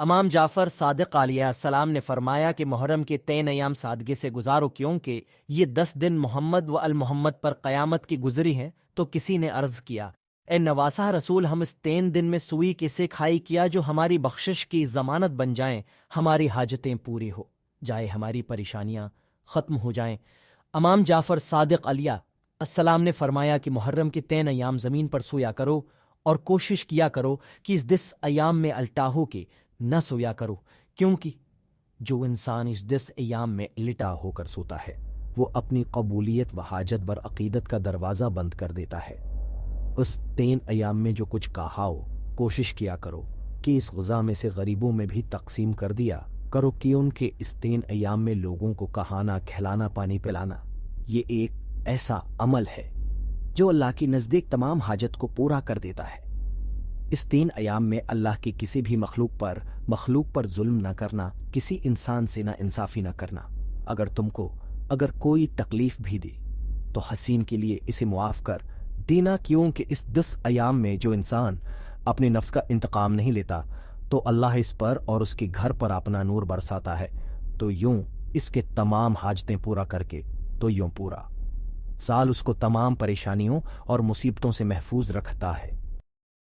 امام جعفر صادق علیہ السلام نے فرمایا کہ محرم کے 3 ایام سادگی سے گزارو، کیونکہ یہ 10 دن محمد و المحمد پر قیامت کی گزری ہیں۔ تو کسی نے عرض کیا، اے نواسہ رسول، ہم اس 3 دن میں سوئی کسے کھائی کیا جو ہماری بخشش کی ضمانت بن جائیں، ہماری حاجتیں پوری ہو جائے، ہماری پریشانیاں ختم ہو جائیں۔ امام جعفر صادق علیہ السلام نے فرمایا کہ محرم کے 3 ایام زمین پر سویا کرو اور کوشش کیا کرو کہ اس 10 ایام میں الٹا ہو کے نہ سویا کرو، کیونکہ جو انسان اس 10 ایام میں الٹا ہو کر سوتا ہے وہ اپنی قبولیت و حاجت بر عقیدت کا دروازہ بند کر دیتا ہے۔ اس 3 ایام میں جو کچھ کہا ہو کوشش کیا کرو کہ اس غذا میں سے غریبوں میں بھی تقسیم کر دیا کرو، کہ ان کے اس 3 ایام میں لوگوں کو کہانا، کھلانا، پانی پلانا یہ ایک ایسا عمل ہے جو اللہ کی نزدیک تمام حاجت کو پورا کر دیتا ہے۔ اس 3 ایام میں اللہ کی کسی بھی مخلوق پر ظلم نہ کرنا، کسی انسان سے نہ انصافی نہ کرنا۔ اگر کوئی تکلیف بھی دے تو حسین کے لیے اسے معاف کر دینا، کیونکہ اس 10 ایام میں جو انسان اپنے نفس کا انتقام نہیں لیتا تو اللہ اس پر اور اس کے گھر پر اپنا نور برساتا ہے، تو یوں اس کے تمام حاجتیں پورا کر کے تو یوں پورا سال اس کو تمام پریشانیوں اور مصیبتوں سے محفوظ رکھتا ہے۔